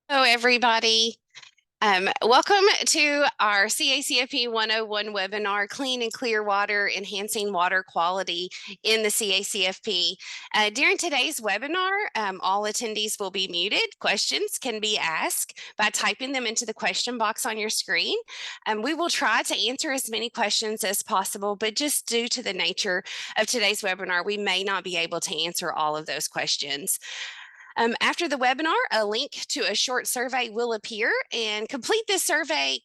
Hello, everybody. Welcome to our CACFP 101 webinar, Clean and Clear Water, Enhancing Water Quality in the CACFP. During today's webinar, all attendees will be muted. Questions can be asked by typing them into the question box on your screen. We will try to answer as many questions as possible, but just due to the nature of today's webinar, we may not be able to answer all of those questions. After the webinar, a link to a short survey will appear, and completing this survey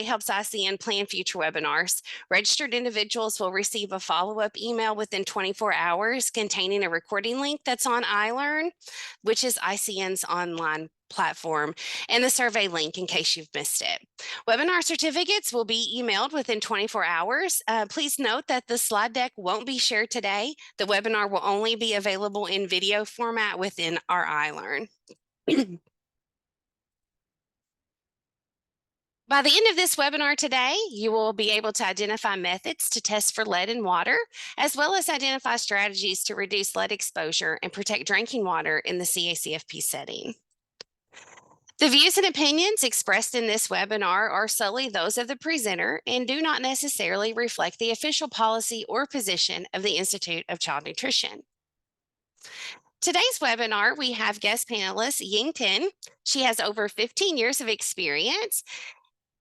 helps ICN plan future webinars. Registered individuals will receive a follow-up email within 24 hours containing a recording link that's on iLearn, which is ICN's online platform, and the survey link in case you've missed it. Webinar certificates will be emailed within 24 hours. Please note that the slide deck won't be shared today. The webinar will only be available in video format within our iLearn. By the end of this webinar today, you will be able to identify methods to test for lead in water, as well as identify strategies to reduce lead exposure and protect drinking water in the CACFP setting. The views and opinions expressed in this webinar are solely those of the presenter and do not necessarily reflect the official policy or position of the Institute of Child Nutrition. Today's webinar, we have guest panelist Ying Tin. She has over 15 years of experience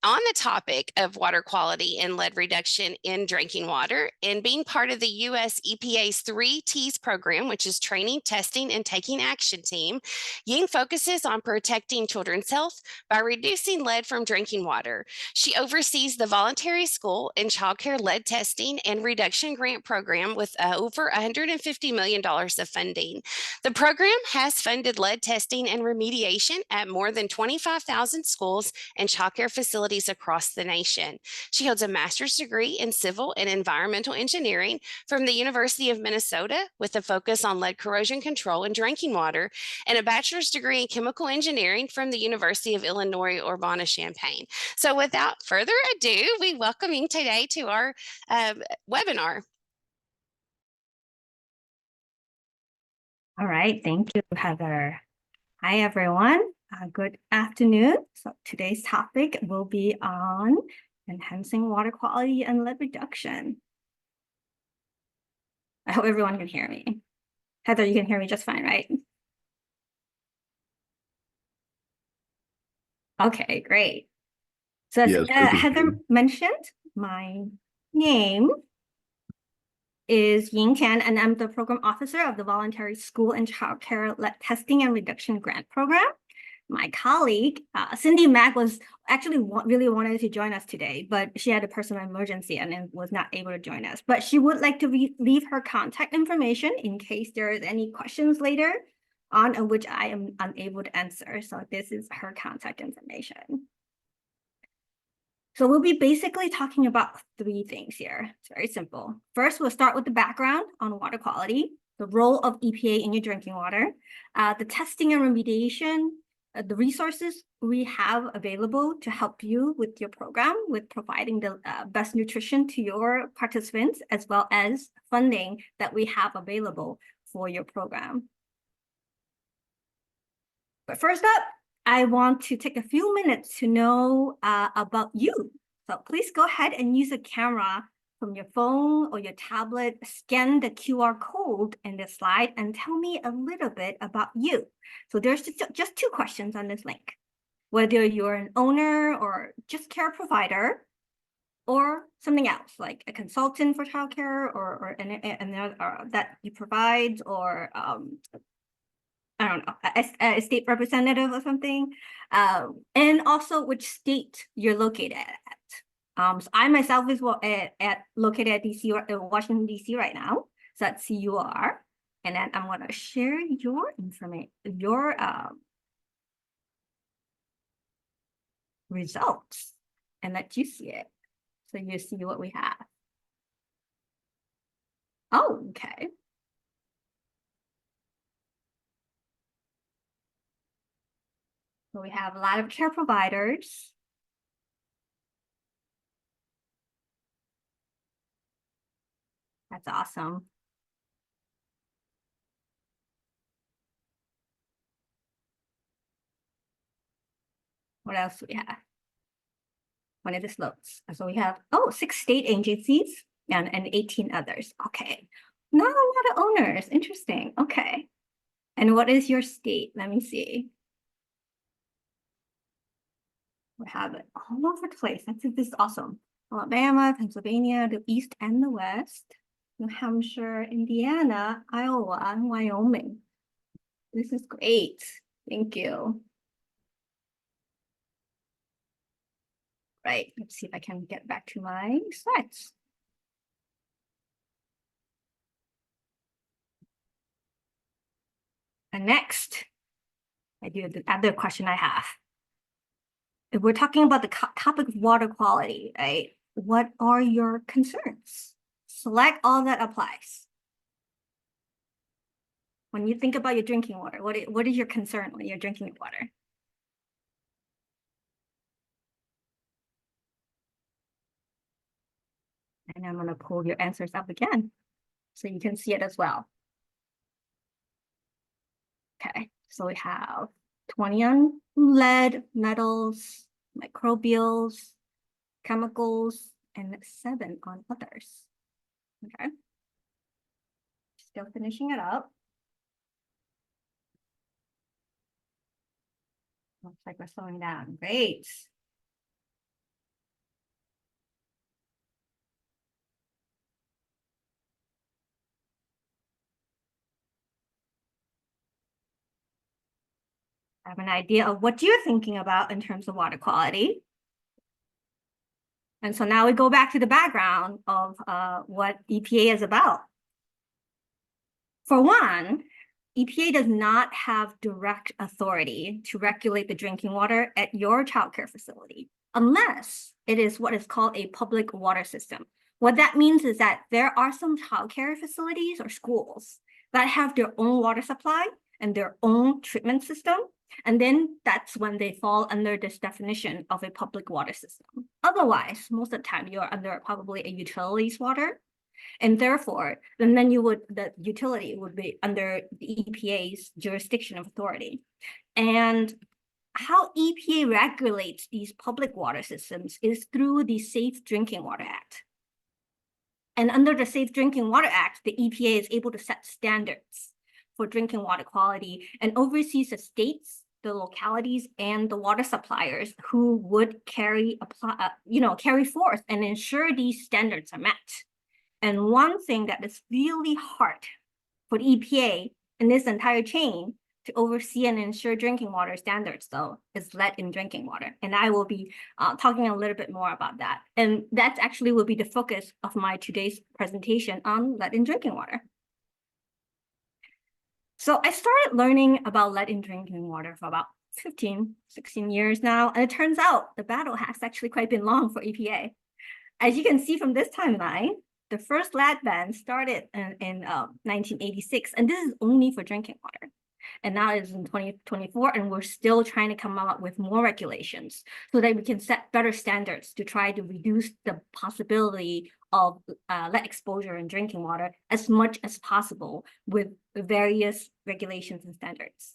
on the topic of water quality and lead reduction in drinking water, and being part of the U.S. EPA's 3Ts program, which is training, testing, and taking action team. Ying focuses on protecting children's health by reducing lead from drinking water. She oversees the voluntary school and childcare lead testing and reduction grant program with over $150 million of funding. The program has funded lead testing and remediation at more than 25,000 schools and childcare facilities across the nation. She holds a master's degree in civil and environmental engineering from the University of Minnesota with a focus on lead corrosion control in drinking water, and a bachelor's degree in chemical engineering from the University of Illinois Urbana-Champaign. So without further ado, we welcome you today to our webinar. All right, thank you, Heather. Hi, everyone. Good afternoon. So today's topic will be on enhancing water quality and lead reduction. I hope everyone can hear me. Heather, you can hear me just fine, right? Okay, great. So as Heather mentioned, my name is Ying Tian, and I'm the program officer of the Voluntary School and Childcare Lead Testing and Reduction Grant Program. My colleague, Cindy Mack, was actually really wanted to join us today, but she had a personal emergency and was not able to join us. But she would like to leave her contact information in case there is any questions later on which I am unable to answer. So this is her contact information. So we'll be basically talking about three things here. It's very simple. First, we'll start with the background on water quality, the role of EPA in your drinking water, the testing and remediation, the resources we have available to help you with your program, with providing the best nutrition to your participants, as well as funding that we have available for your program. But first up, I want to take a few minutes to know about you. So please go ahead and use a camera from your phone or your tablet, scan the QR code in the slide and tell me a little bit about you. So there's just two questions on this link. Whether you're an owner or just care provider, or something else like a consultant for childcare or another that you provide, or I don't know, a state representative or something, and also which state you're located at. So I myself is located at DC, Washington, DC right now. So that's CUR. And then I'm going to share your information, your results, and let you see it. So you see what we have. Oh, okay. So we have a lot of care providers. That's awesome. What else do we have? When it loads. So we have, 6 state agencies and 18 others. Okay. Not a lot of owners. Interesting. Okay. And what is your state? Let me see. We have it all over the place. This is awesome. Alabama, Pennsylvania, the East and the West, New Hampshire, Indiana, Iowa, and Wyoming. This is great. Thank you. Right, let's see if I can get back to my slides. And next, I do the other question I have. If we're talking about the topic of water quality, right? What are your concerns? Select all that applies. When you think about your drinking water, what is your concern when you're drinking water? And I'm going to pull your answers up again so you can see it as well. Okay, so we have 20 on lead, metals, microbials, chemicals, and 7 on others. Okay, still finishing it up. Looks like we're slowing down. Great. I have an idea of what you're thinking about in terms of water quality. And so now we go back to the background of what EPA is about. For one, EPA does not have direct authority to regulate the drinking water at your childcare facility, unless it is what is called a public water system. What that means is that there are some childcare facilities or schools that have their own water supply and their own treatment system. And then that's when they fall under this definition of a public water system. Otherwise, most of the time you're under probably a utilities water. And therefore, then the utility would be under the EPA's jurisdiction of authority. And how EPA regulates these public water systems is through the Safe Drinking Water Act. And under the Safe Drinking Water Act, the EPA is able to set standards for drinking water quality and oversees the states, the localities, and the water suppliers who would carry forth and ensure these standards are met. And one thing that is really hard for the EPA in this entire chain to oversee and ensure drinking water standards, though, is lead in drinking water. And I will be talking a little bit more about that. And that actually will be the focus of my today's presentation on lead in drinking water. So I started learning about lead in drinking water for about 15, 16 years now. And it turns out the battle has actually quite been long for EPA. As you can see from this timeline, the first lead ban started in 1986, and this is only for drinking water. And now it's in 2024, and we're still trying to come up with more regulations so that we can set better standards to try to reduce the possibility of lead exposure in drinking water as much as possible with various regulations and standards.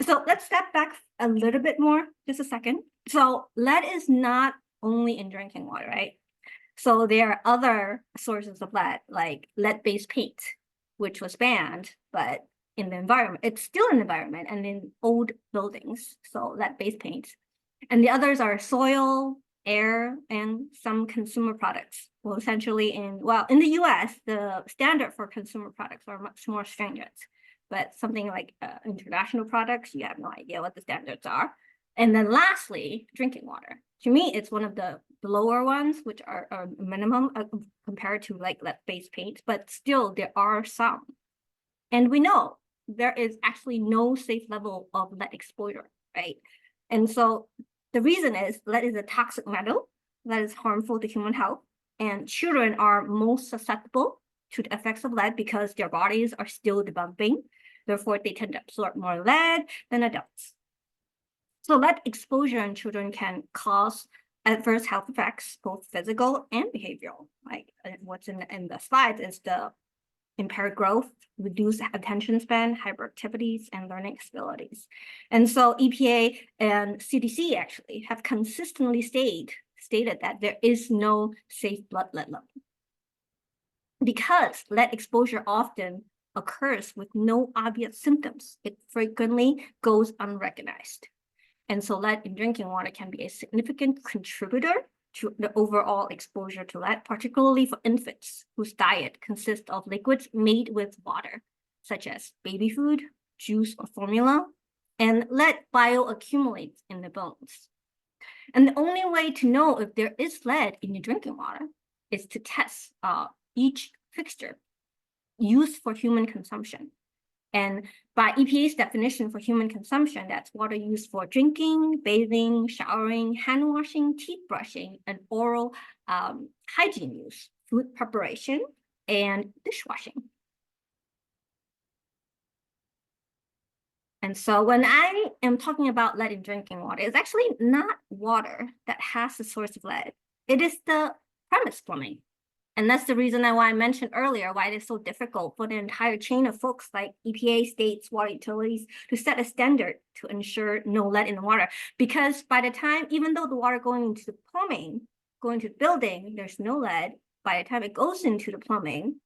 So let's step back a little bit more, just a second. So lead is not only in drinking water, right? So there are other sources of lead, like lead-based paint, which was banned, but in the environment, it's still in the environment and in old buildings, so lead-based paint. And the others are soil, air, and some consumer products. Well, essentially in the US, the standard for consumer products are much more stringent, but something like international products, you have no idea what the standards are. And then lastly, drinking water. To me, it's one of the lower ones, which are minimum compared to like lead-based paint, but still there are some. And we know there is actually no safe level of lead exposure, right? And so the reason is lead is a toxic metal that is harmful to human health, and children are most susceptible to the effects of lead because their bodies are still developing. Therefore, they tend to absorb more lead than adults. So lead exposure in children can cause adverse health effects, both physical and behavioral. Like what's in the slides is the impaired growth, reduced attention span, hyperactivities, and learning abilities. And so EPA and CDC actually have consistently stated that there is no safe blood lead level. Because lead exposure often occurs with no obvious symptoms, it frequently goes unrecognized. And so lead in drinking water can be a significant contributor to the overall exposure to lead, particularly for infants whose diet consists of liquids made with water, such as baby food, juice, or formula, and lead bioaccumulates in the bones. And the only way to know if there is lead in your drinking water is to test each fixture used for human consumption. And by EPA's definition for human consumption, that's water used for drinking, bathing, showering, hand washing, teeth brushing, and oral hygiene use, food preparation, and dishwashing. And so when I am talking about lead in drinking water, it's actually not water that has the source of lead. It is the premise plumbing. And that's the reason why I mentioned earlier why it is so difficult for the entire chain of folks like EPA, states, water utilities to set a standard to ensure no lead in the water. Because by the time, even though the water going into the plumbing, going to the building, there's no lead, by the time it goes into the plumbing,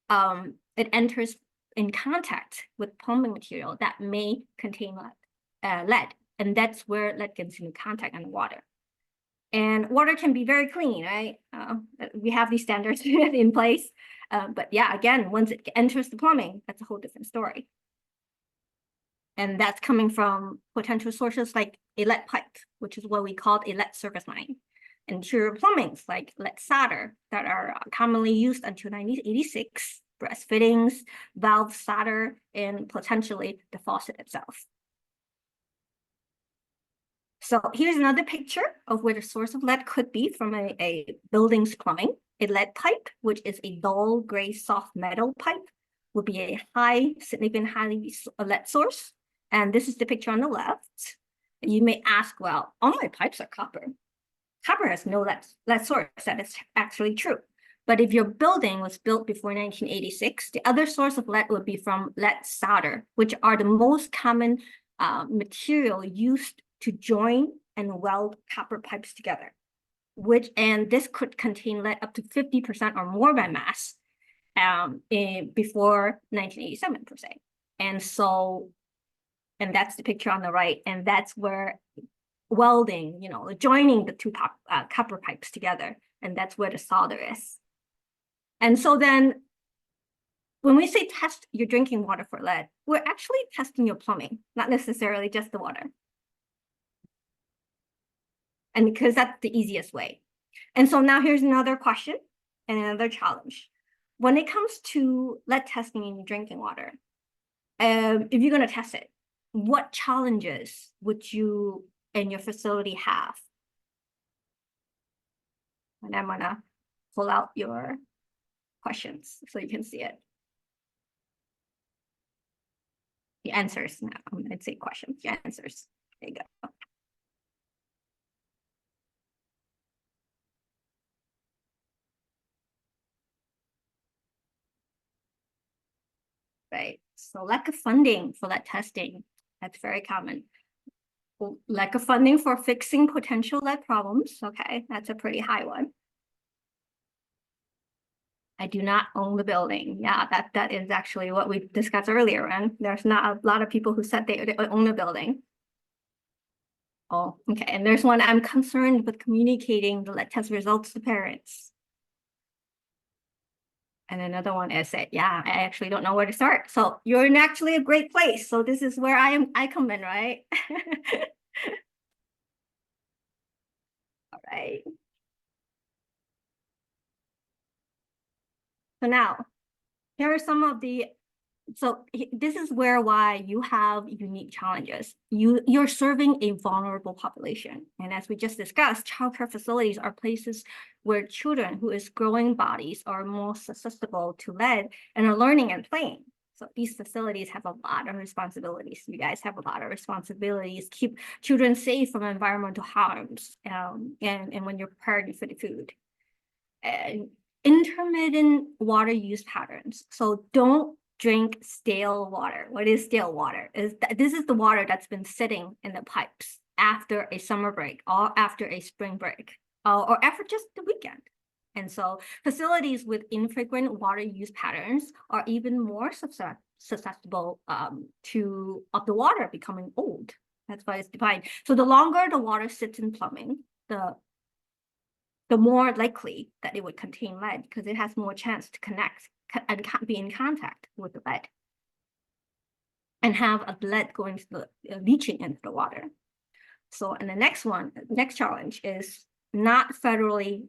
it enters in contact with plumbing material that may contain lead. And that's where lead gets into contact in the water. And water can be very clean, right? We have these standards in place. But yeah, again, once it enters the plumbing, that's a whole different story. And that's coming from potential sources like a lead pipe, which is what we call a lead service line. Interior plumbings like lead solder that are commonly used until 1986, brass fittings, valve solder, and potentially the faucet itself. So here's another picture of where the source of lead could be from a building's plumbing. A lead pipe, which is a dull gray soft metal pipe, would be a significant highly lead source. And this is the picture on the left. You may ask, well, all my pipes are copper. Copper has no lead source. That is actually true. But if your building was built before 1986, the other source of lead would be from lead solder, which are the most common material used to join and weld copper pipes together, and this could contain lead up to 50% or more by mass before 1987 per se. And that's the picture on the right, and that's where welding, joining the two copper pipes together, and that's where the solder is. And so then when we say test your drinking water for lead, we're actually testing your plumbing, not necessarily just the water. And because that's the easiest way. And so now here's another question and another challenge. When it comes to lead testing in your drinking water, if you're going to test it, what challenges would you and your facility have? And I'm going to pull out your questions so you can see it. The answers. Now I'm going to say questions, the answers. There you go. Right. So lack of funding for that testing, that's very common. Lack of funding for fixing potential lead problems. Okay, that's a pretty high one. I do not own the building. Yeah, that is actually what we discussed earlier. And there's not a lot of people who said they own the building. Oh, okay. And there's one, I'm concerned with communicating the lead test results to parents. And another one is that, yeah, I actually don't know where to start. So you're in actually a great place. So this is where I come in, right? All right. So now, here are some of this is why you have unique challenges. You're serving a vulnerable population. And as we just discussed, childcare facilities are places where children who is growing bodies are more susceptible to lead and are learning and playing. So these facilities have a lot of responsibilities. You guys have a lot of responsibilities. Keep children safe from environmental harms and when you're preparing for the food. And intermittent water use patterns. So don't drink stale water. What is stale water? This is the water that's been sitting in the pipes after a summer break or after a spring break or after just the weekend. And so facilities with infrequent water use patterns are even more susceptible of the water becoming old. That's why it's defined. So the longer the water sits in plumbing, the more likely that it would contain lead because it has more chance to connect and be in contact with the lead and have a lead going to the leaching into the water. So, and the next challenge is not federally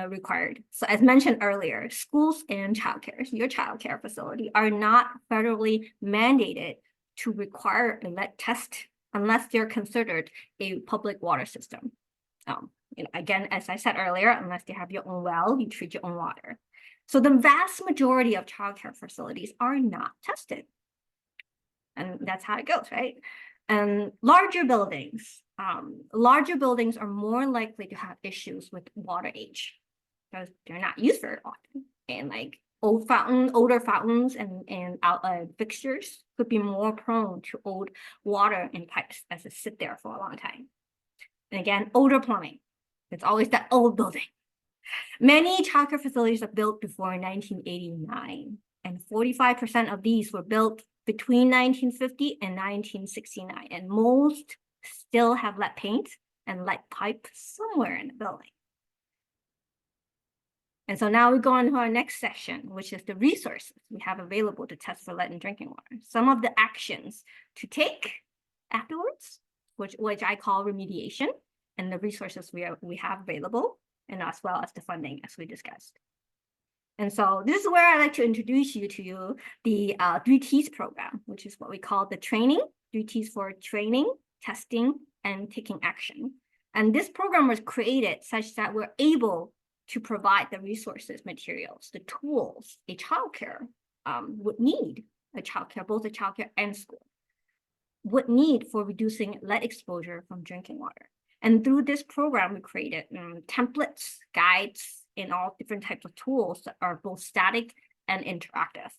required. So as mentioned earlier, schools and childcare, your childcare facility are not federally mandated to require a lead test unless they're considered a public water system. Again, as I said earlier, unless they have your own well, you treat your own water. So the vast majority of childcare facilities are not tested. And that's how it goes, right? And larger buildings are more likely to have issues with water age because they're not used very often. And like older fountains and fixtures could be more prone to old water in pipes as it sit there for a long time. And again, older plumbing. It's always that old building. Many childcare facilities are built before 1989, and 45% of these were built between 1950 and 1969, and most still have lead paint and lead pipe somewhere in the building. And so now we go on to our next section, which is the resources we have available to test for lead in drinking water. Some of the actions to take afterwards, which I call remediation, and the resources we have available, and as well as the funding as we discussed. And so this is where I like to introduce you to the 3Ts program, which is what we call the training, 3Ts for training, testing, and taking action. And this program was created such that we're able to provide the resources, materials, the tools a childcare would need, both a childcare and school, would need for reducing lead exposure from drinking water. And through this program, we created templates, guides, and all different types of tools that are both static and interactive.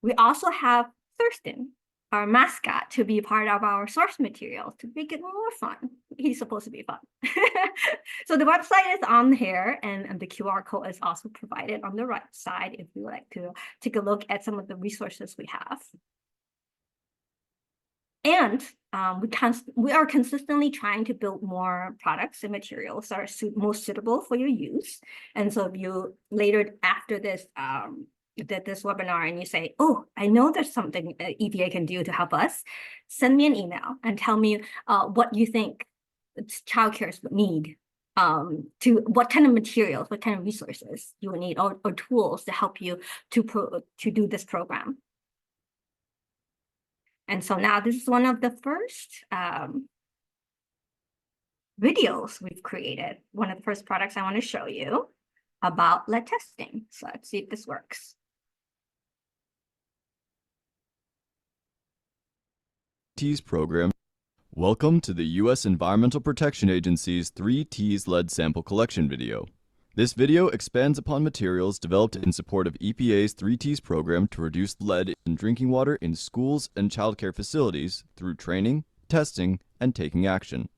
We also have Thurston, our mascot, to be part of our source materials to make it more fun. He's supposed to be fun. So the website is on here, and the QR code is also provided on the right side if you would like to take a look at some of the resources we have. And we are consistently trying to build more products and materials that are most suitable for your use. And so if you later after this this webinar and you say, oh, I know there's something EPA can do to help us, send me an email and tell me what you think childcares would need, what kind of materials, what kind of resources you would need, or tools to help you to do this program. And so now this is one of the first videos we've created. One of the first products I want to show you about lead testing. So let's see if this works. T's program. Welcome to the U.S. Environmental Protection Agency's 3Ts lead sample collection video. This video expands upon materials developed in support of EPA's 3Ts program to reduce lead in drinking water in schools and childcare facilities through training, testing, and taking action.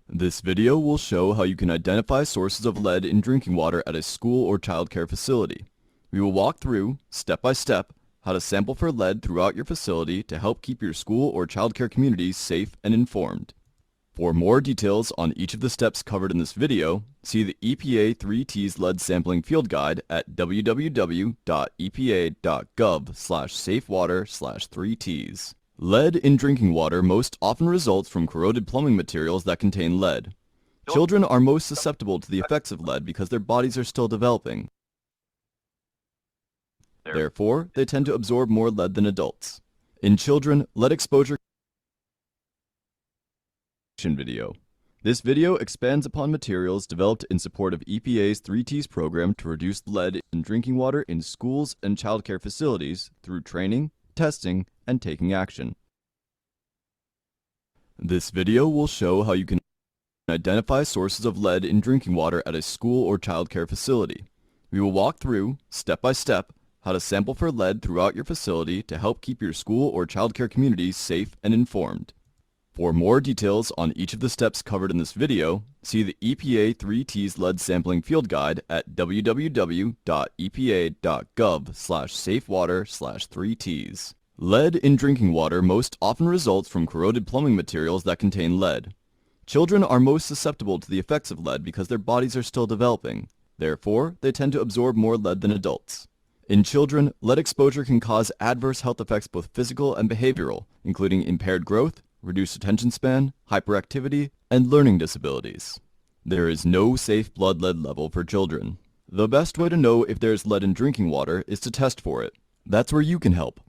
This video will show how you can identify sources of lead in drinking water at a school or childcare facility. We will walk through, step by step, how to sample for lead throughout your facility to help keep your school or childcare communities safe and informed. For more details on each of the steps covered in this video, see the EPA 3Ts lead sampling field guide at www.epa.gov/safewater/3Ts. Lead in drinking water most often results from corroded plumbing materials that contain lead. Children are most susceptible to the effects of lead because their bodies are still developing. Therefore, they tend to absorb more lead than adults. In children, lead exposure video. This video expands upon materials developed in support of EPA's 3Ts program to reduce lead in drinking water in schools and childcare facilities through training, testing, and taking action. This video will show how you can identify sources of lead in drinking water at a school or child care facility. We will walk through, step by step, how to sample for lead throughout your facility to help keep your school or child care community safe and informed. For more details on each of the steps covered in this video, see the EPA 3T's lead sampling field guide at www.epa.gov/safewater/3Ts. Lead in drinking water most often results from corroded plumbing materials that contain lead. Children are most susceptible to the effects of lead because their bodies are still developing. Therefore, they tend to absorb more lead than adults. In children, lead exposure can cause adverse health effects both physical and behavioral, including impaired growth, reduced attention span, hyperactivity, and learning disabilities. There is no safe blood lead level for children. The best way to know if there is lead in drinking water is to test for it. That's where you can help.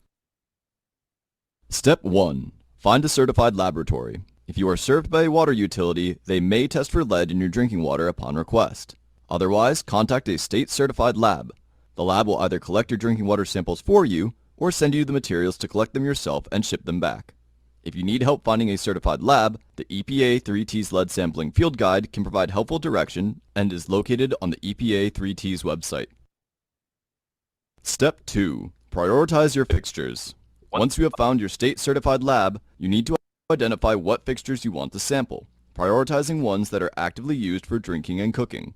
Step 1. Find a certified laboratory. If you are served by a water utility, they may test for lead in your drinking water upon request. Otherwise, contact a state-certified lab. The lab will either collect your drinking water samples for you or send you the materials to collect them yourself and ship them back. If you need help finding a certified lab, the EPA 3T's lead sampling field guide can provide helpful direction and is located on the EPA 3T's website. Step 2. Prioritize your fixtures. Once you have found your state-certified lab, you need to identify what fixtures you want to sample, prioritizing ones that are actively used for drinking and cooking.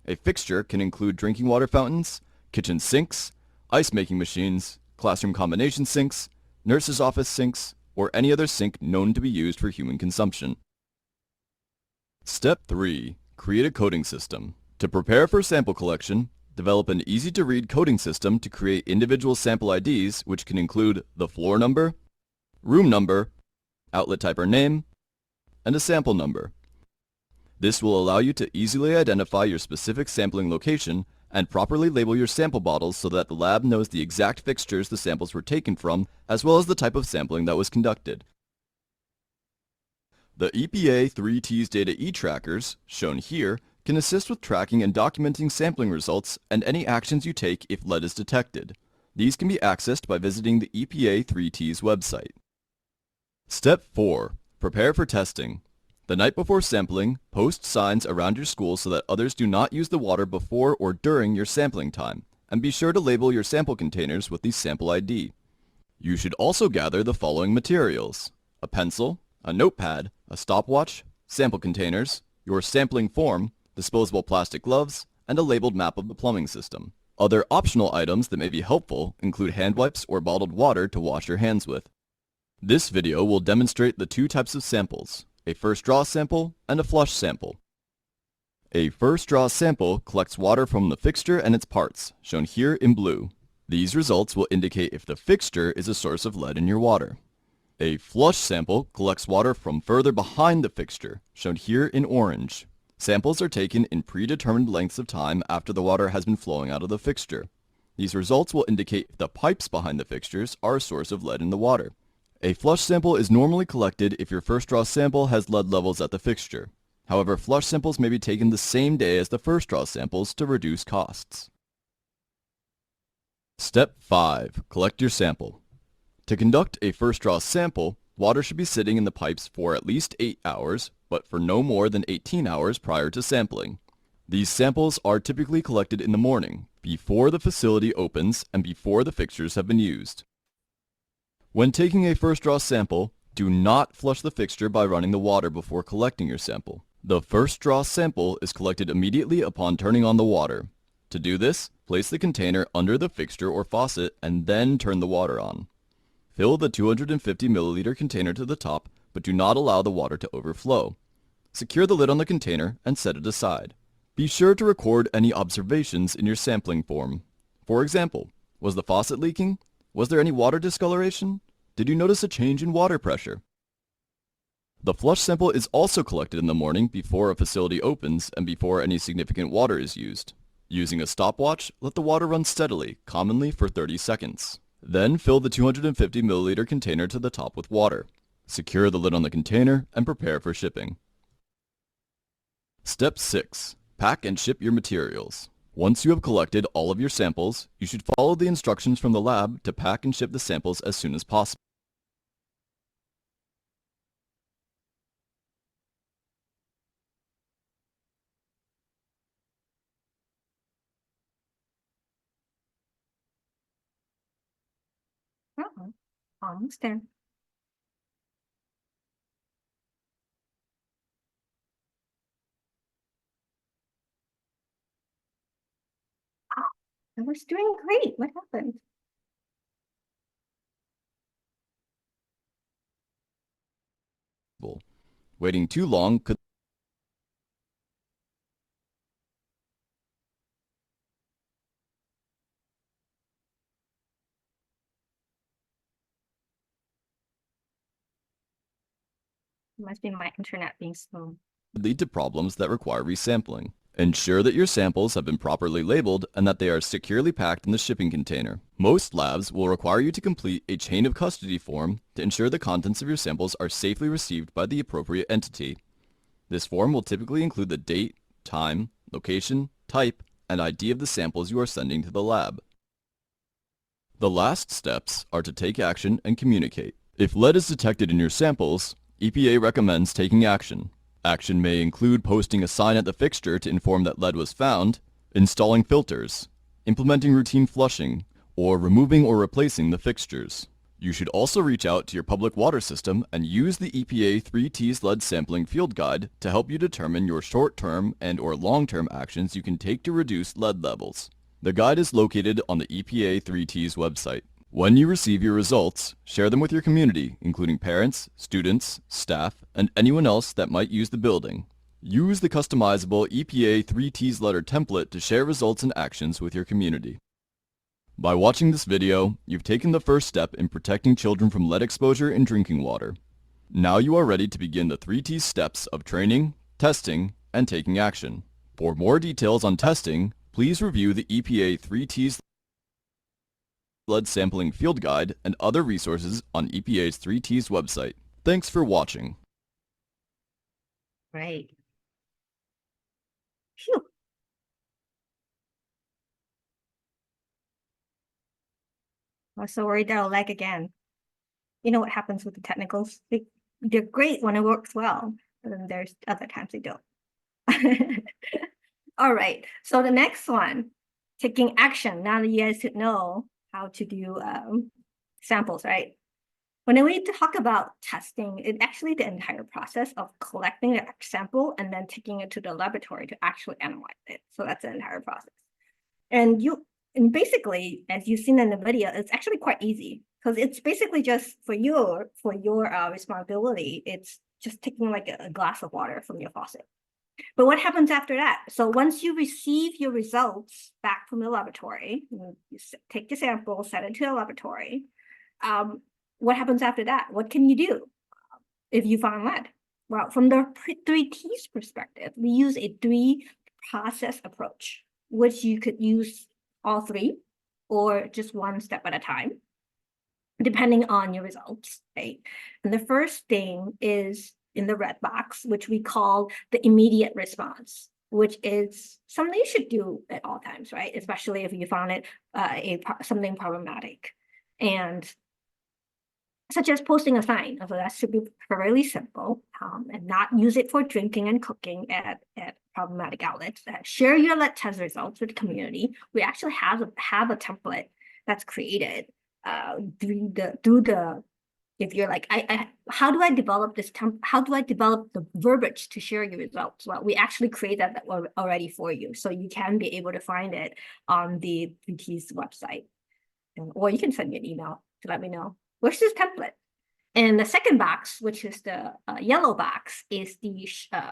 A fixture can include drinking water fountains, kitchen sinks, ice-making machines, classroom combination sinks, nurse's office sinks, or any other sink known to be used for human consumption. Step 3. Create a coding system. To prepare for sample collection, develop an easy-to-read coding system to create individual sample IDs, which can include the floor number, room number, outlet type or name, and a sample number. This will allow you to easily identify your specific sampling location and properly label your sample bottles so that the lab knows the exact fixtures the samples were taken from, as well as the type of sampling that was conducted. The EPA 3T's data e-trackers, shown here, can assist with tracking and documenting sampling results and any actions you take if lead is detected. These can be accessed by visiting the EPA 3T's website. Step 4. Prepare for testing. The night before sampling, post signs around your school so that others do not use the water before or during your sampling time, and be sure to label your sample containers with the sample ID. You should also gather the following materials: a pencil, a notepad, a stopwatch, sample containers, your sampling form, disposable plastic gloves, and a labeled map of the plumbing system. Other optional items that may be helpful include hand wipes or bottled water to wash your hands with. This video will demonstrate the two types of samples: a first draw sample and a flush sample. A first draw sample collects water from the fixture and its parts, shown here in blue. These results will indicate if the fixture is a source of lead in your water. A flush sample collects water from further behind the fixture, shown here in orange. Samples are taken in predetermined lengths of time after the water has been flowing out of the fixture. These results will indicate if the pipes behind the fixtures are a source of lead in the water. A flush sample is normally collected if your first draw sample has lead levels at the fixture. However, flush samples may be taken the same day as the first draw samples to reduce costs. Step 5. Collect your sample. To conduct a first draw sample, water should be sitting in the pipes for at least 8 hours, but for no more than 18 hours prior to sampling. These samples are typically collected in the morning, before the facility opens and before the fixtures have been used. When taking a first draw sample, do not flush the fixture by running the water before collecting your sample. The first draw sample is collected immediately upon turning on the water. To do this, place the container under the fixture or faucet and then turn the water on. Fill the 250 milliliter container to the top, but do not allow the water to overflow. Secure the lid on the container and set it aside. Be sure to record any observations in your sampling form. For example, was the faucet leaking? Was there any water discoloration? Did you notice a change in water pressure? The flush sample is also collected in the morning before a facility opens and before any significant water is used. Using a stopwatch, let the water run steadily, commonly for 30 seconds. Then fill the 250 milliliter container to the top with water. Secure the lid on the container and prepare for shipping. Step 6. Pack and ship your materials. Once you have collected all of your samples, you should follow the instructions from the lab to pack and ship the samples as soon as possible. Uh-oh, almost there. Ah, I was doing great. What happened? Waiting too long could It must be my internet being slow. lead to problems that require resampling. Ensure that your samples have been properly labeled and that they are securely packed in the shipping container. Most labs will require you to complete a chain of custody form to ensure the contents of your samples are safely received by the appropriate entity. This form will typically include the date, time, location, type, and ID of the samples you are sending to the lab. The last steps are to take action and communicate. If lead is detected in your samples, EPA recommends taking action. Action may include posting a sign at the fixture to inform that lead was found, installing filters, implementing routine flushing, or removing or replacing the fixtures. You should also reach out to your public water system and use the EPA 3T's lead sampling field guide to help you determine your short-term and/or long-term actions you can take to reduce lead levels. The guide is located on the EPA 3T's website. When you receive your results, share them with your community, including parents, students, staff, and anyone else that might use the building. Use the customizable EPA 3T's letter template to share results and actions with your community. By watching this video, you've taken the first step in protecting children from lead exposure in drinking water. Now you are ready to begin the 3T steps of training, testing, and taking action. For more details on testing, please review the EPA 3T's lead sampling field guide and other resources on EPA's 3T's website. Thanks for watching. Right. Phew. I was so worried that I'll lag again. You know what happens with the technicals? They're great when it works well, but then there's other times they don't. All right, so the next one, taking action. Now that you guys know how to do samples, right? When we talk about testing, it's actually the entire process of collecting the sample and then taking it to the laboratory to actually analyze it. So that's the entire process. And basically, as you've seen in the video, it's actually quite easy because it's basically just for your responsibility. It's just taking like a glass of water from your faucet. But what happens after that? So once you receive your results back from the laboratory, you take the sample, send it to the laboratory. What happens after that? What can you do if you find lead? Well, from the 3T's perspective, we use a 3-process approach, which you could use all 3 or just one step at a time, depending on your results, right? And the first thing is in the red box, which we call the immediate response, which is something you should do at all times, right? Especially if you found it something problematic. And such as posting a sign. So that should be fairly simple, and not use it for drinking and cooking at problematic outlets. Share your lead test results with the community. We actually have a template that's created through the if you're like, how do I develop this how do I develop the verbiage to share your results? Well, we actually create that already for you, so you can be able to find it on the 3T's website, or you can send me an email to let me know. Where's this template? And the second box, which is the yellow box, is the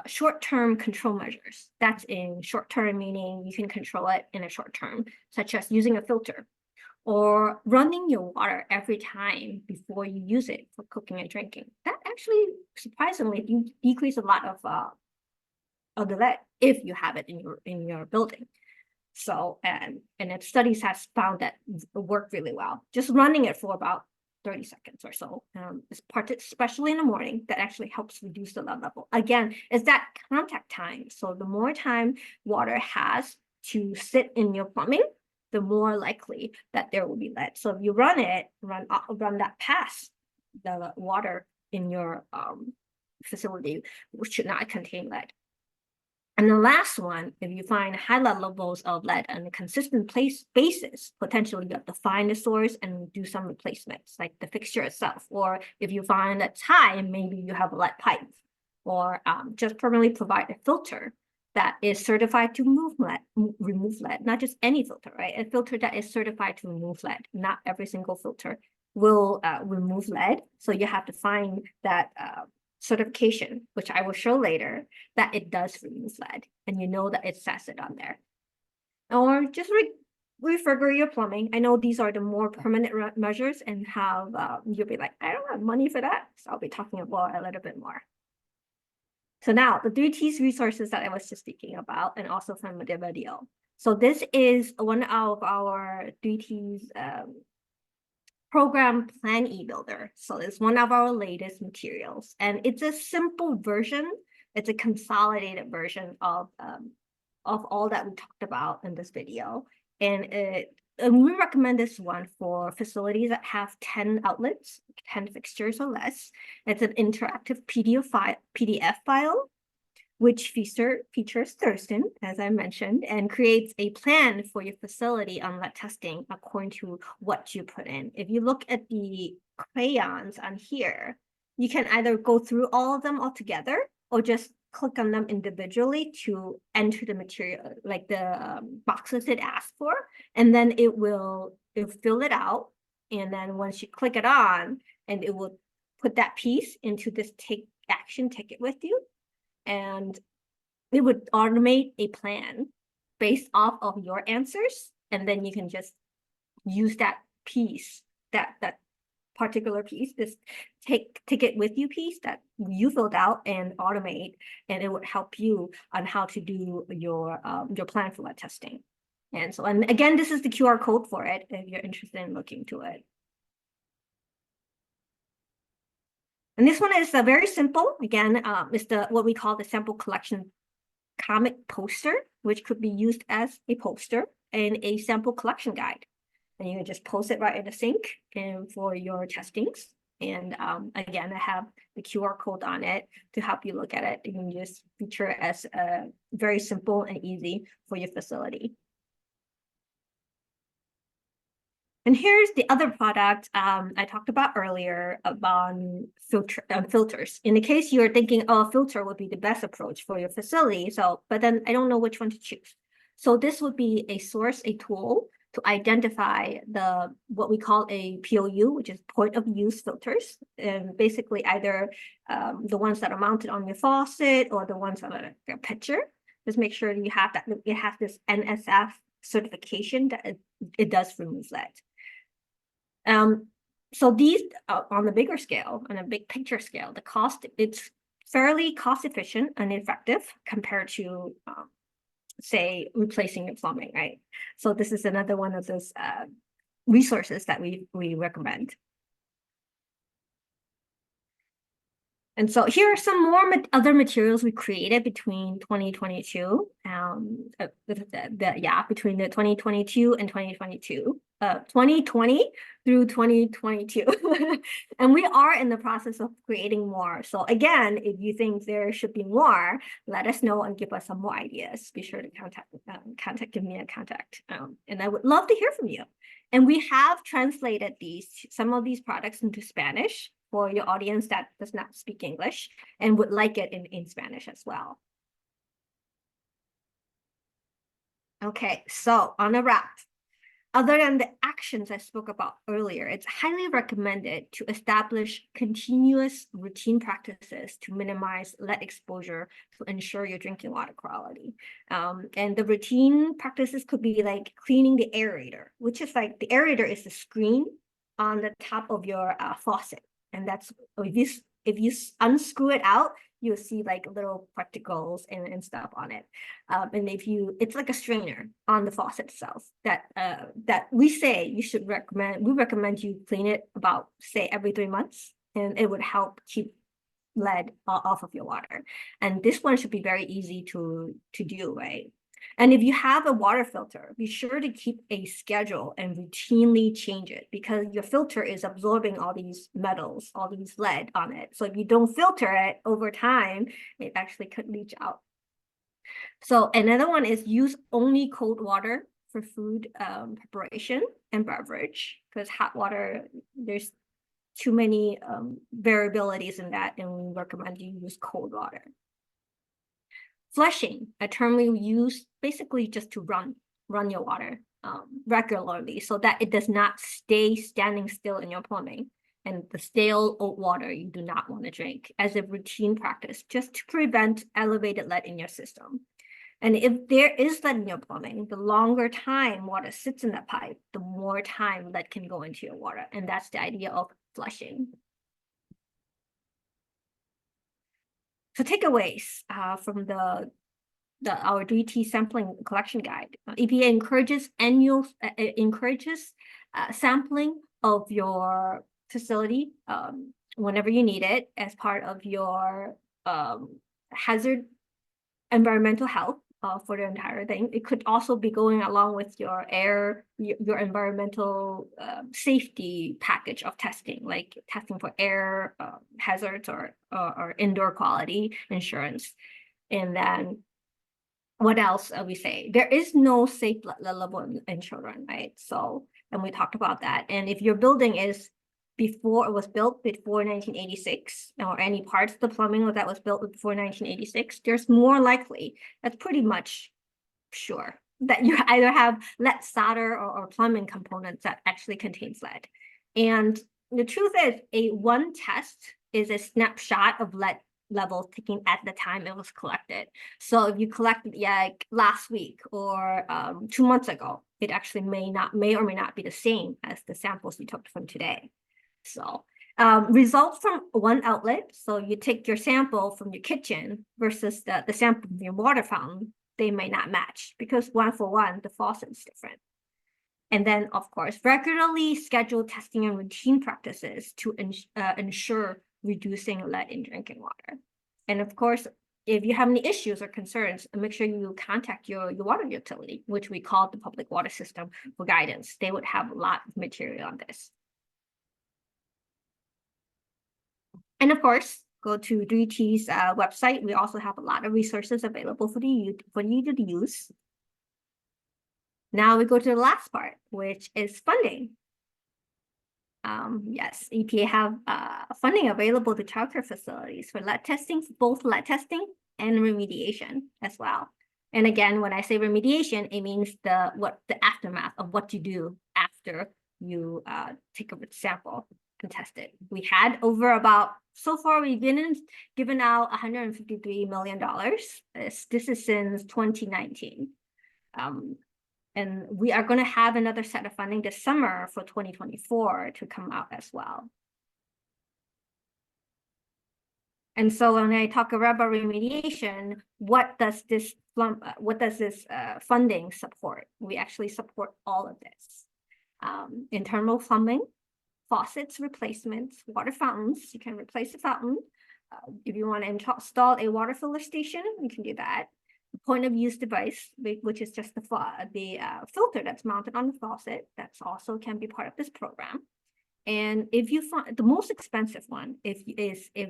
short-term control measures. That's in short-term, meaning you can control it in a short term, such as using a filter or running your water every time before you use it for cooking and drinking. That actually, surprisingly, you decrease a lot of the lead if you have it in your building. So, and studies has found that work really well. Just running it for about 30 seconds or so, especially in the morning, that actually helps reduce the lead level. Again, it's that contact time. So the more time water has to sit in your plumbing, the more likely that there will be lead. So if you run that past the water in your facility, which should not contain lead. And the last one, if you find high levels of lead on a consistent basis, potentially you have to find the source and do some replacements, like the fixture itself. Or if you find that's high, maybe you have a lead pipe, or just permanently provide a filter that is certified to remove lead, not just any filter, right? A filter that is certified to remove lead. Not every single filter will remove lead. So you have to find that certification, which I will show later, that it does remove lead, and you know that it says it on there. Or just refigure your plumbing. I know these are the more permanent measures, and have you'll be like, I don't have money for that, so I'll be talking about a little bit more. So now the 3T's resources that I was just speaking about, and also from the video. So this is one of our 3T's program plan e-builder. So it's one of our latest materials, and it's a simple version. It's a consolidated version of all that we talked about in this video. And we recommend this one for facilities that have 10 outlets, 10 fixtures or less. It's an interactive PDF file, which features Thurston, as I mentioned, and creates a plan for your facility on lead testing according to what you put in. If you look at the crayons on here, you can either go through all of them all together, or just click on them individually to enter the material, like the boxes it asks for, and then it'll fill it out. And then once you click it on, and it will put that piece into this take action ticket with you, and it would automate a plan based off of your answers, and then you can just use that piece, that particular piece, this ticket with you piece that you filled out, and automate, and it would help you on how to do your plan for lead testing. And so, and again, this is the QR code for it if you're interested in looking into it. And this one is very simple. Again, it's what we call the sample collection comic poster, which could be used as a poster and a sample collection guide. And you can just post it right in the sync and for your testings. And again, I have the QR code on it to help you look at it. You can just feature it as very simple and easy for your facility. And here's the other product I talked about earlier about filters. In the case you're thinking, oh, a filter would be the best approach for your facility. So, but then I don't know which one to choose. So this would be a tool to identify what we call a POU, which is point of use filters, and basically either the ones that are mounted on your faucet or the ones that are like a pitcher. Just make sure you have that it has this NSF certification that it does remove lead. So these on the bigger scale, on a big picture scale, the cost, it's fairly cost efficient and effective compared to say replacing your plumbing, right? So this is another one of those resources that we recommend. And so here are some more other materials we created between 2022, between the 2022 and 2020 through 2022. And we are in the process of creating more. So again, if you think there should be more, let us know and give us some more ideas. Be sure to give me a contact. And I would love to hear from you. And we have translated some of these products into Spanish for your audience that does not speak English and would like it in Spanish as well. Okay, so on a wrap, other than the actions I spoke about earlier, it's highly recommended to establish continuous routine practices to minimize lead exposure to ensure your drinking water quality. And the routine practices could be like cleaning the aerator, which is like the aerator is the screen on the top of your faucet. And that's, if you unscrew it out, you'll see like little particles and stuff on it. And it's like a strainer on the faucet itself that we recommend you clean it about, say, every 3 months, and it would help keep lead off of your water. And this one should be very easy to do, right? And if you have a water filter, be sure to keep a schedule and routinely change it, because your filter is absorbing all these metals, all these lead on it. So if you don't filter it over time, it actually could leach out. So another one is use only cold water for food preparation and beverage, because hot water, there's too many variabilities in that, and we recommend you use cold water. Flushing, a term we use basically just to run your water regularly so that it does not stay standing still in your plumbing. And the stale old water you do not want to drink as a routine practice, just to prevent elevated lead in your system. And if there is lead in your plumbing, the longer time water sits in that pipe, the more time lead can go into your water. And that's the idea of flushing. So takeaways from our 3T sampling collection guide. EPA encourages sampling of your facility whenever you need it as part of your hazard environmental health for the entire thing. It could also be going along with your your environmental safety package of testing, like testing for air hazards or indoor quality insurance. And then what else we say? There is no safe level in children, right? So, and we talked about that. And if your building is was built before 1986, or any parts of the plumbing that was built before 1986, there's more likely, that's pretty much sure, that you either have lead solder or plumbing components that actually contains lead. And the truth is, one test is a snapshot of lead level taken at the time it was collected. So if you collected like last week or 2 months ago, it actually may or may not be the same as the samples you took from today. So results from one outlet, so you take your sample from your kitchen versus the sample from your water fountain, they may not match because 1 for 1, the faucet is different. And then, of course, regularly schedule testing and routine practices to ensure reducing lead in drinking water. And of course, if you have any issues or concerns, make sure you contact your water utility, which we call the public water system, for guidance. They would have a lot of material on this. And of course, go to 3T's website. We also have a lot of resources available for you to use. Now we go to the last part, which is funding. Yes, EPA have funding available to childcare facilities for lead testing, both lead testing and remediation as well. And again, when I say remediation, it means the aftermath of what you do after you take a sample and test it. We had so far we've given out $153 million. This is since 2019. And we are going to have another set of funding this summer for 2024 to come out as well. And so when I talk about remediation, what does this funding support? We actually support all of this. Internal plumbing, faucets replacements, water fountains. You can replace the fountain. If you want to install a water filler station, you can do that. Point of use device, which is just the filter that's mounted on the faucet, that's also can be part of this program. And if you find the most expensive one, if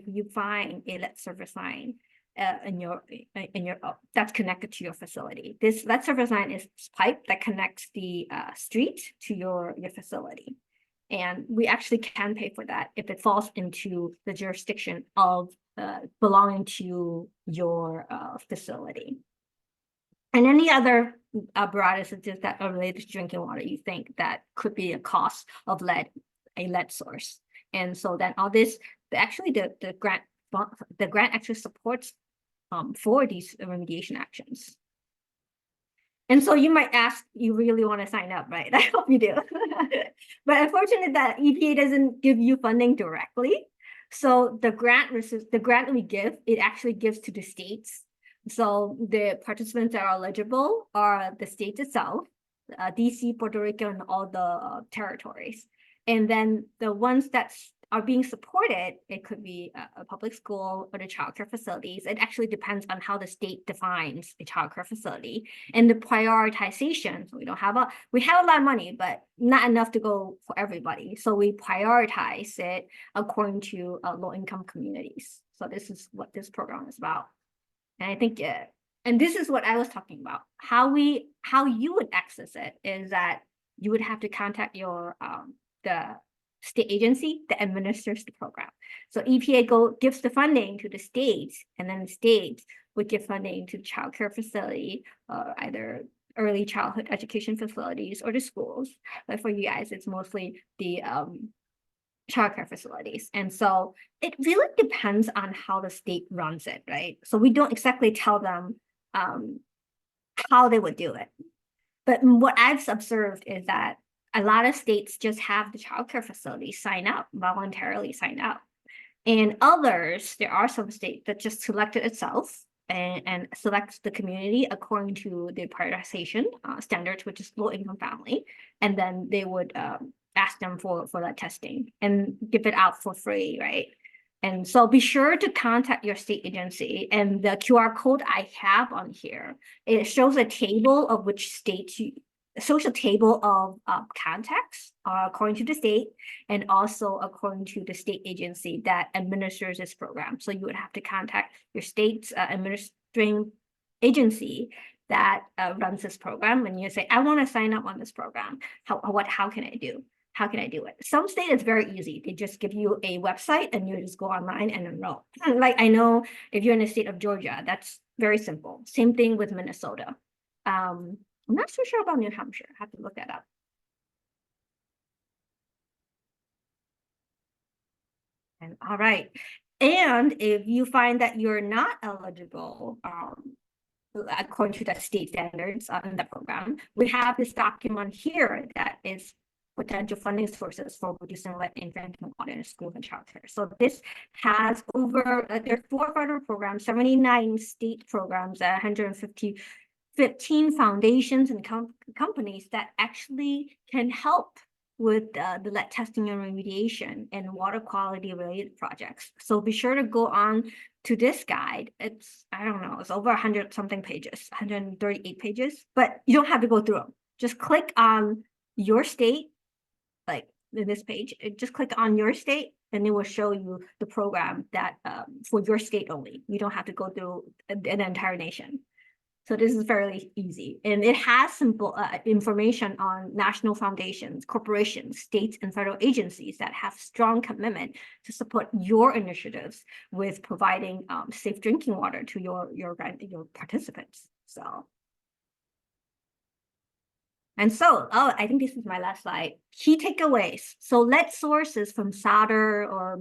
you find a lead service line that's connected to your facility. This lead service line is pipe that connects the street to your facility. And we actually can pay for that if it falls into the jurisdiction of belonging to your facility. And any other apparatuses that are related to drinking water you think that could be a cost of a lead source. And so then all this, actually the grant actually supports for these remediation actions. And so you might ask, you really want to sign up, right? I hope you do. But unfortunately, that EPA doesn't give you funding directly. So the grant we give, it actually gives to the states. So the participants that are eligible are the states itself, DC, Puerto Rico, and all the territories. And then the ones that are being supported, it could be a public school or the childcare facilities. It actually depends on how the state defines a childcare facility and the prioritization. So we have a lot of money, but not enough to go for everybody. So we prioritize it according to low-income communities. So this is what this program is about. And I think And this is what I was talking about. How you would access it is that you would have to contact your the state agency that administers the program. So EPA gives the funding to the states, and then the states would give funding to the child care facility, either early childhood education facilities or the schools. But for you guys, it's mostly the childcare facilities. And so it really depends on how the state runs it, right? So we don't exactly tell them how they would do it. But what I've observed is that a lot of states just have the childcare facilities voluntarily sign up. And others, there are some states that just select it itself and selects the community according to the prioritization standards, which is low income family. And then they would ask them for that testing and give it out for free, right? And so be sure to contact your state agency. And the QR code I have on here, it shows a table of which states social table of contacts according to the state, and also according to the state agency that administers this program. So you would have to contact your state's administering agency that runs this program, and you say, I want to sign up on this program. How can I do? How can I do it? Some states it's very easy. They just give you a website and you just go online and enroll. Like I know if you're in the state of Georgia, that's very simple. Same thing with Minnesota. I'm not so sure about New Hampshire. I have to look that up. And all right. And if you find that you're not eligible, according to the state standards in the program, we have this document here that is potential funding sources for reducing lead in drinking water in schools and childcare. So this has over, there's 4 federal programs, 79 state programs, 15 foundations and companies that actually can help with the lead testing and remediation and water quality related projects. So be sure to go on to this guide. It's, I don't know, it's over 100 something pages, 138 pages, but you don't have to go through them. Just click on your state, like in this page, just click on your state and it will show you the program that for your state only. You don't have to go through an entire nation. So this is fairly easy, and it has simple information on national foundations, corporations, states, and federal agencies that have strong commitment to support your initiatives with providing safe drinking water to your participants. So, and so, I think this is my last slide. Key takeaways. So lead sources from solder or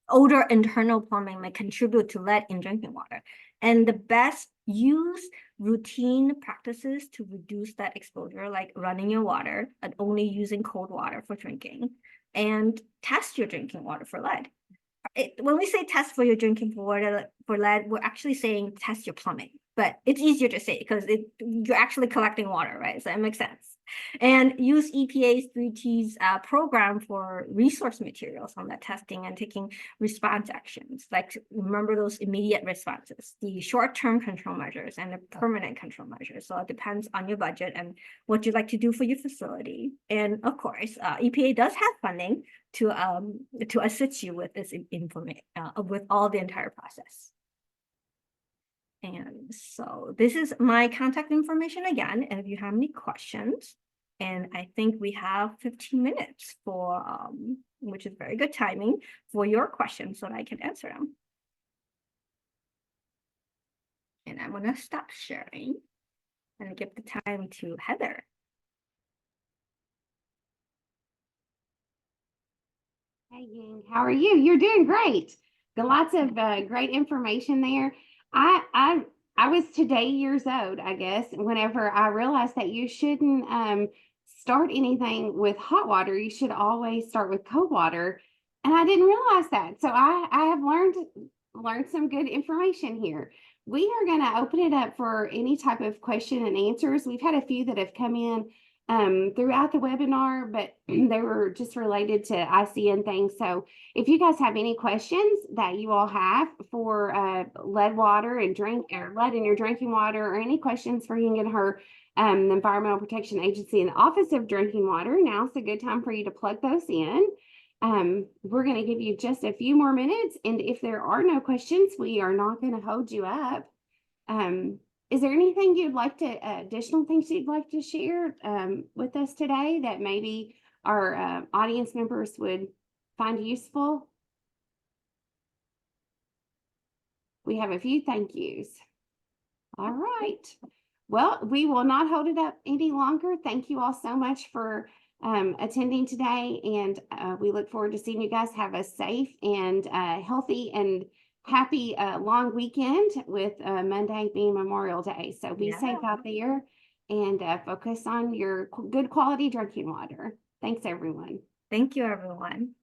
older internal plumbing may contribute to lead in drinking water. And the best use routine practices to reduce that exposure, like running your water and only using cold water for drinking, and test your drinking water for lead. When we say test for your drinking water for lead, we're actually saying test your plumbing, but it's easier to say because you're actually collecting water, right? So it makes sense. And use EPA's 3Ts program for resource materials on that testing and taking response actions. Like remember those immediate responses, the short-term control measures and the permanent control measures. So it depends on your budget and what you'd like to do for your facility. And of course, EPA does have funding to assist you with this information, with all the entire process. And so this is my contact information again, and if you have any questions, and I think we have 15 minutes for, which is very good timing for your questions so that I can answer them. And I'm gonna stop sharing and give the time to Heather. Hey, Ying, how are you? You're doing great. Got lots of great information there. I was today years old, I guess, whenever I realized that you shouldn't start anything with hot water. You should always start with cold water. And I didn't realize that. So I have learned some good information here. We are going to open it up for any type of question and answers. We've had a few that have come in throughout the webinar, but they were just related to ICN things. So if you guys have any questions that you all have for lead water and lead in your drinking water, or any questions for Ying and her, the Environmental Protection Agency and the Office of Drinking Water, now's a good time for you to plug those in. We're going to give you just a few more minutes, and if there are no questions, we are not going to hold you up. is there anything you'd like to, additional things you'd like to share with us today that maybe our audience members would find useful? We have a few thank yous. All right. Well, we will not hold it up any longer. Thank you all so much for attending today, and we look forward to seeing you guys have a safe and healthy and happy long weekend with Monday being Memorial Day. So be safe out there and focus on your good quality drinking water. Thanks, everyone. Thank you, everyone.